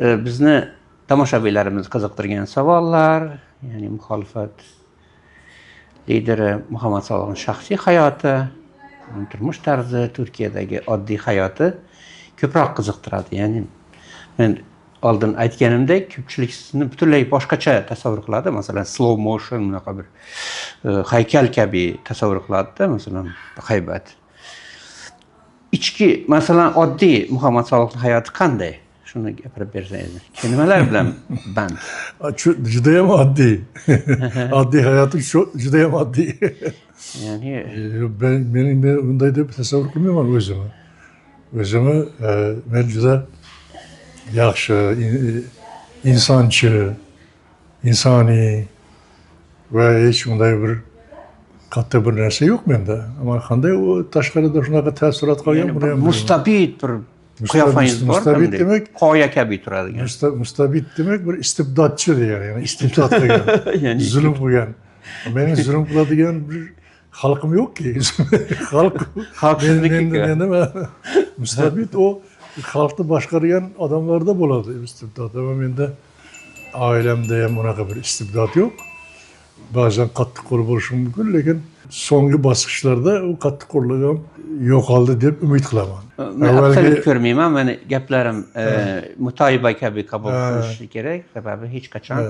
bizni tomoshabinlarimiz qiziqtirgan savollar, ya'ni muxolifat lideri Muhammad Salohning shaxsiy hayoti, turmush tarzi, Turkiyadagi oddiy hayoti ko'proq qiziqtiradi. Ya'ni men oldin aytganimdek, ko'pchilik sizni butunlay boshqacha tasavvur qiladi. Masalan, slow motion bunaqa bir haykal kabi tasavvur qiladi-da, masalan, haybat. Ichki, masalan, oddiy Muhammad Salohning hayoti qanday? Shuni gapirib bersangiz. Nimalar bilan band? Judayam oddiy. Oddiy hayoti judayam oddiy. Ya'ni Men bunday deb tasavvur qilmayman o'zimni. Men juda yaxshi, insonchi, insoniy va hech unday bir katta bir narsa yo'q menda. Ammo qanday u tashqarida shunaqa ta'sirot qolgan buni ham mustabid bir qiyofangiz bor. Mustabid demak qoya kabi turadigan. Mustabid demak bir istibdodchi degani, ya'ni istibdod qilgan, zulm qilgan. Meni zulm qiladigan bir xalqim yo'qki. Menda mustabid o xalqni boshqargan odamlarda bo'ladi istibdod. Ammo menda oilamda ham unaqa bir istibdod yo'q. Ba'zan qattiqqo'l bo'lishim mumkin, lekin so'nggi bosqichlarda u qattiqqo'llik ham yo'qoldi deb umid qilaman. Men absolut ko'rmayman. Meni gaplarim mutoyiba kabi qabul qilinishi kerak. Sababi hech qachon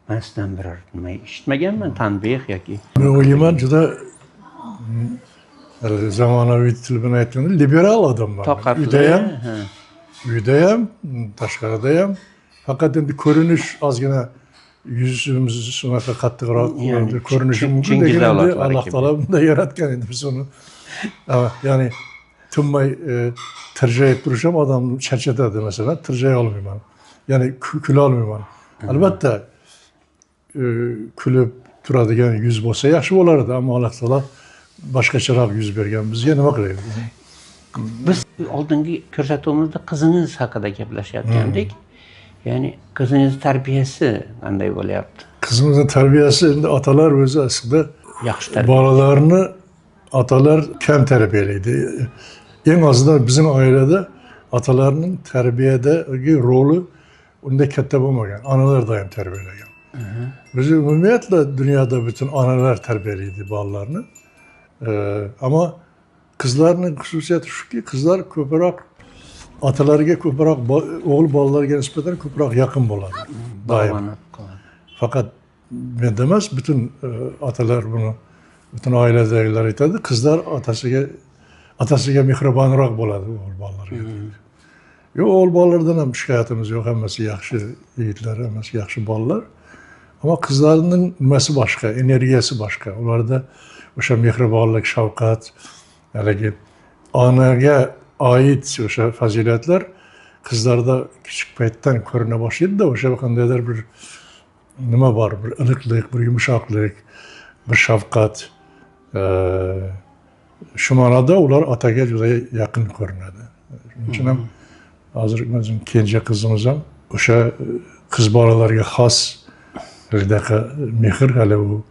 men sizdan biror nima eshitmaganman, tanbeh yoki. Men o'ylayman juda zamonaviy til bilan aytganda liberal odamman. Uyda ham, tashqarida ham. Faqat endi ko'rinish ozgina yuzimiz shunaqa qattiqroq ko'rinishi mumkin. Alloh taolo bunday yaratgan endi biz uni. Ya'ni tinmay tirjayib turish ham odamni charchatadi masalan. Tirjay olmayman. Ya'ni kula olmayman. Albatta kulib turadigan yuz bo'lsa yaxshi bo'lardi, ammo Alloh taolo boshqacharoq yuz bergan. Bizga nima qilaylik? Biz oldingi ko'rsatuvimizda qizingiz haqida gaplashyotgandik. Ya'ni qizingiz tarbiyasi qanday bo'lyapti? Qizimizning tarbiyasi endi otalar o'zi aslida yaxshi tarbiya. Bolalarni otalar kam tarbiyalaydi. Eng azından bizim oilada otalarning tarbiyadagi roli unda katta bo'lmagan. Onalar doim tarbiyalagan. Biz umumiyatla dunyoda bütün onalar tarbiyalaydi bolalarni. Ama qizlarning xususiyati shuki, qizlar ko'proq otalariga ko'proq o'g'il bolalarga nisbatan ko'proq yaqin bo'ladi. Doim. Faqat menda emas, bütün otalar buni, bütün oiladagilar aytadi, qizlar otasiga mehribonroq bo'ladi o'g'il bolalarga. Yo'q, o'g'il bolalardan ham shikoyatimiz yo'q, hammasi yaxshi yigitlar, hammasi yaxshi bolalar. Ama qizlarning nimasi boshqa, energiyasi boshqa. Ularda o'sha mehribonlik, shafqat, haligi onaga oid o'sha fazilatlar qizlarda kichik paytdan ko'rina boshlaydi-da, o'sha qandaydir bir nima bor, bir iliqlik, bir yumshoqlik, bir shafqat. Shu ma'noda ular otaga juda yaqin ko'rinadi. Shuning uchun ham hozir o'zim kenja qizimiz ham o'sha qiz bolalarga xos bunaqa mehr, hali u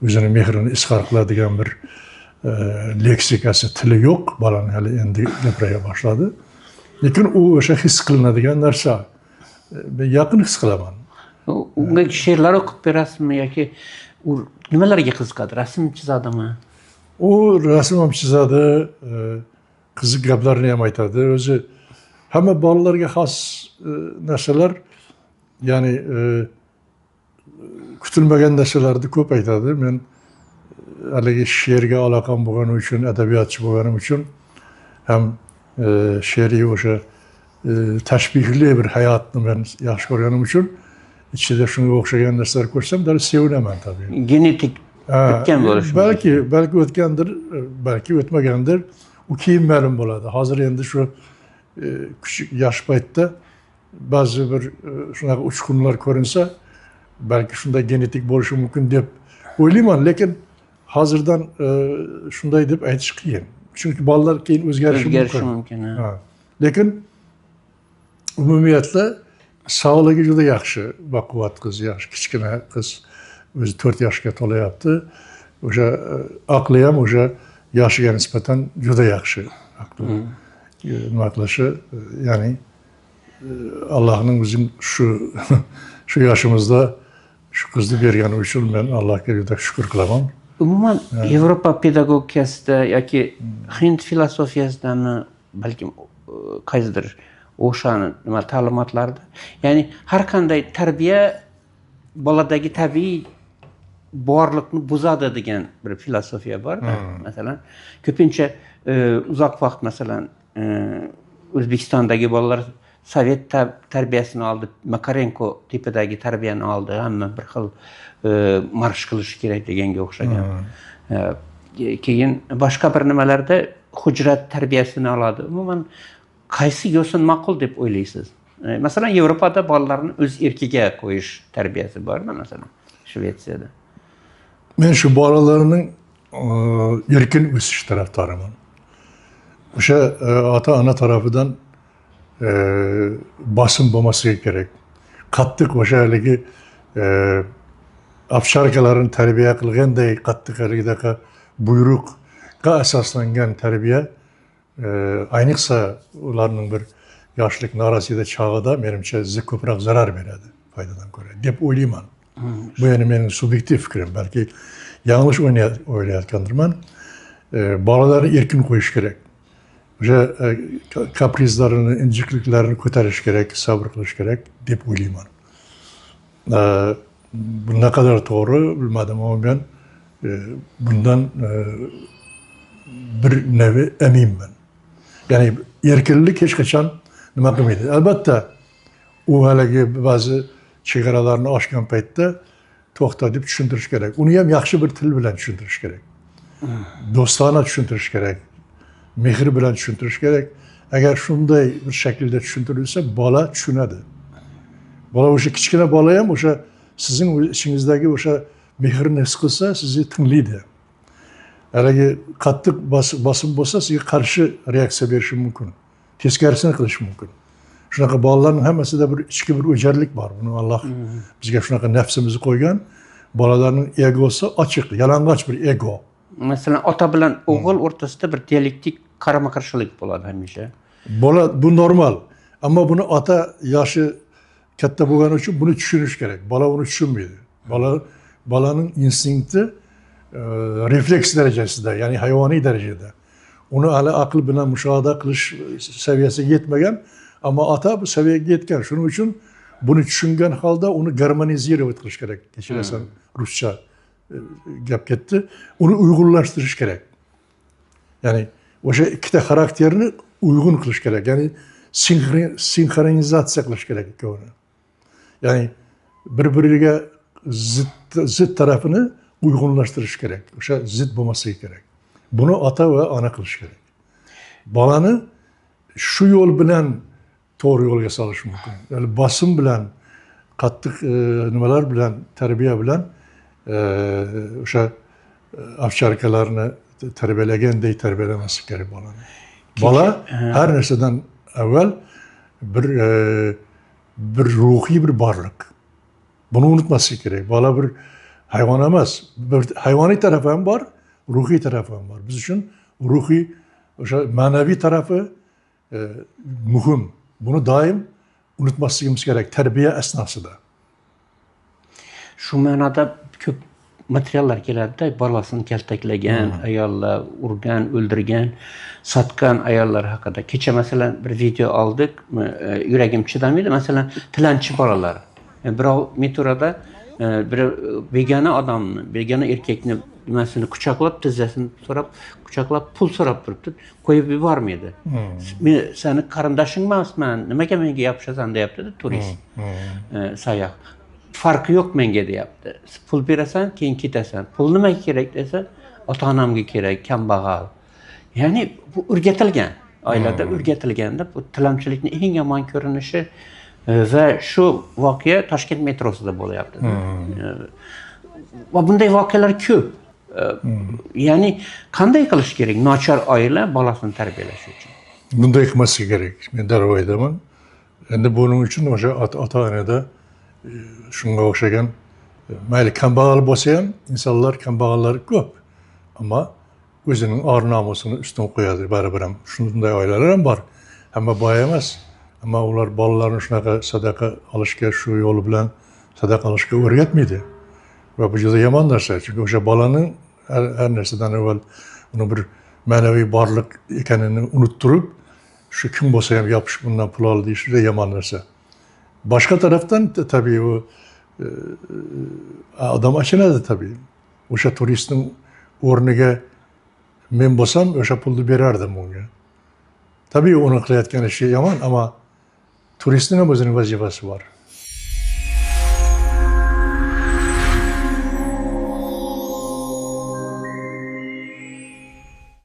o'zini mehrini izhor qiladigan bir leksikasi, tili yo'q. Bolani hali endi gapiraya boshladi. Lekin u o'sha his qilinadigan narsa. Men yaqin his qilaman. Unga she'rlar o'qib berasizmi yoki u nimalarga qiziqadi? Rasm chizadimi? U rasm ham chizadi, qiziq gaplarni ham aytadi. O'zi hamma bolalarga xos narsalar, ya'ni kutilmagan narsalarni ko'p aytadi. Men haligi she'rga aloqam bo'lgani uchun, adabiyotchi bo'lganim uchun ham she'riy o'sha tashbihli bir hayotni men yaxshi ko'rganim uchun ichida shunga o'xshagan narsalar ko'rsam, dal sevinaman tabii. Genetik o'tgan bo'lishi. Balki o'tgandir, balki o'tmagandir. U keyin ma'lum bo'ladi. Hozir endi shu kichik yosh paytda ba'zi bir shunaqa uchqunlar ko'rinsa, balki shunday genetik bo'lishi mumkin deb o'ylayman, lekin hozirdan shunday deb aytish qiyin. Chunki bolalar keyin o'zgarishi mumkin. Lekin umumiyatla sog'ligi juda yaxshi, baquvvat qiz, yaxshi kichkina qiz, o'zi 4 yoshga to'layapti. O'sha aqli ham o'sha yoshiga nisbatan juda yaxshi. Nima qilishi, ya'ni Allah'ın bizim şu şu yaşımızda şu kızı bergeni için ben Allah'a juda şükür kılamam. Umuman Yevropa pedagogikasida yoki Hind filosofiyasidanmi balkim qaysidir o'shani nima ta'limotlarda, ya'ni har qanday tarbiya boladagi tabiiy borliqni buzadi degan bir filosofiya bor-da. Masalan, ko'pincha uzoq vaqt masalan O'zbekistondagi bolalar Sovet tarbiyasini oldi, Makarenko tipidagi tarbiyani oldi, hamma bir xil marsh qilish kerak deganga o'xshagan. Keyin boshqa bir nimalarda hujrat tarbiyasini oladi. Umuman qaysi yo'sin ma'qul deb o'ylaysiz? Masalan, Yevropada bolalarni o'z erkiga qo'yish tarbiyasi bormi, masalan, Shvetsiyada? Men şu bolalarning erkin o'sish tarafdoriman. O'sha ota-ona tarafidan bosim bo'lmasligi kerak. Qattiq o'sha haligi afsharkalarni tarbiya qilganday qattiq haligidaqa buyruqqa asoslangan tarbiya ayniqsa ularning bir yoshlik norasida chog'ida menimcha ko'proq zarar beradi foydadan ko'ra deb o'ylayman. Bu yani mening subyektiv fikrim. Belki yanlış o'ylayotgandirman. Bolalarni erkin qo'yish kerak. O'sha kaprizlarini, injiqliklarini ko'tarish kerak, sabr qilish kerak deb o'ylayman. Bu ne kadar doğru bilmadim ama ben bundan bir nevi eminman. Yani erkinlik hech qachon nima qilmaydi. Albatta u haligi ba'zi chegaralarni oshgan paytda to'xta deb tushuntirish kerak. Uni ham yaxshi bir til bilan tushuntirish kerak. Do'stona tushuntirish kerak. Mehr bilan tushuntirish kerak. Agar shunday bir shaklda tushuntirilsa, bola tushunadi. Bola o'sha kichkina bola ham o'sha sizning ichingizdagi o'sha mehrni his qilsa, sizni tinglaydi. Haligi qattiq bosim bo'lsa, sizga qarshi reaksiya berishi mumkin. Teskarisini qilishi mumkin. Shunaqa bolalarning hammasida bir ichki bir o'jarlik bor. Buni Alloh bizga shunaqa nafsimizni qo'ygan. Bolalarning egosi ochiq, yalang'och bir ego. Masalan, ota bilan o'g'il o'rtasida bir dialektik qarama-qarshilik bo'ladi hamisha. Bu normal. Ammo buni ota yoshi katta bo'lgani uchun buni tushunish kerak. Bola buni tushunmaydi. Bolaning instinkti refleks darajasida, ya'ni hayvoniy darajada. Uni hali aql bilan mushohada qilish saviyasiga yetmagan, ammo ota bu saviyaga yetgan. Shuning uchun buni tushungan holda uni garmonizировать qilish kerak. Kechirasan, ruscha gap ketdi. Uni uyg'unlashtirish kerak. Ya'ni o'sha ikkita xarakterni uyg'un qilish kerak. Ya'ni sinxronizatsiya qilish kerak ikkovini. Ya'ni bir-biriga zid tarafini uyg'unlashtirish kerak. O'sha zid bo'lmasligi kerak. Buni ota va ona qilish kerak. Bolani shu yo'l bilan to'g'ri yo'lga solish mumkin. Ya'ni bosim bilan, qattiq nimalar bilan, tarbiya bilan o'sha afsharkalarni tarbiyalaganday tarbiyalamaslik kerak bolani. Bola har narsadan avval bir ruhiy bir borliq. Bunu unutmaslik kerak. Bola bir hayvon emas. Bir hayvoniy tarafi ham bor, ruhiy tarafi ham bor. Biz uchun ruhiy o'sha ma'naviy tarafi muhim. Bunu doim unutmasligimiz kerak tarbiya asnosida. Shu ma'noda ko'p materiallar keladi-da, bolasini kaltaklagan ayollar, urgan, o'ldirgan, sotgan ayollar haqida. Kecha masalan bir video oldik, yuragim chidamaydi. Masalan, tilanchi bolalar. Birov metroda bir begona odamni, begona erkakni nimasini quchoqlab, tizzasini so'rab, quchoqlab pul so'rab turibdi, qo'yib yubormaydi. Men seni qarindoshing emasman, nimaga menga yopishasan deyapti-da turist. Sayyoh. Farqi yo'q menga deyapti. Pul berasan, keyin ketasan. Pul nimaga kerak desa, ota-onamga kerak, kambag'al. Ya'ni bu o'rgatilgan. Oilada o'rgatilganda bu tilamchilikning eng yomon ko'rinishi va shu voqea Toshkent metrosida bo'lyapti. Va bunday voqealar ko'p. Ya'ni qanday qilish kerak nochor oila bolasini tarbiyalash uchun? Bunday qilmasligi kerak. Men darrov aytaman. Endi buning uchun o'sha ota-onada shunga o'xshagan mayli kambag'al bo'lsa ham insonlar kambag'allar ko'p. Ammo o'zining or nomusini ustun qo'yadi baribir ham. Shunday oilalar ham bor. Hamma boy emas. Ama ular bolalarni shunaqa sadaqa olishga shu yo'li bilan sadaqa olishga o'rgatmaydi. Va bu juda yomon narsa. Chunki o'sha bolaning har narsadan avval uni bir ma'naviy borliq ekanini unuttirib, shu kim bo'lsa ham yopish bundan pul ol deyish juda yomon narsa. Boshqa tarafdan tabii u odam achinadi tabii. O'sha turistning o'rniga men bo'lsam o'sha pulni berardim unga. Tabii uni qilayotgan ishi yomon, ammo turistning ham o'zining vazifasi bor.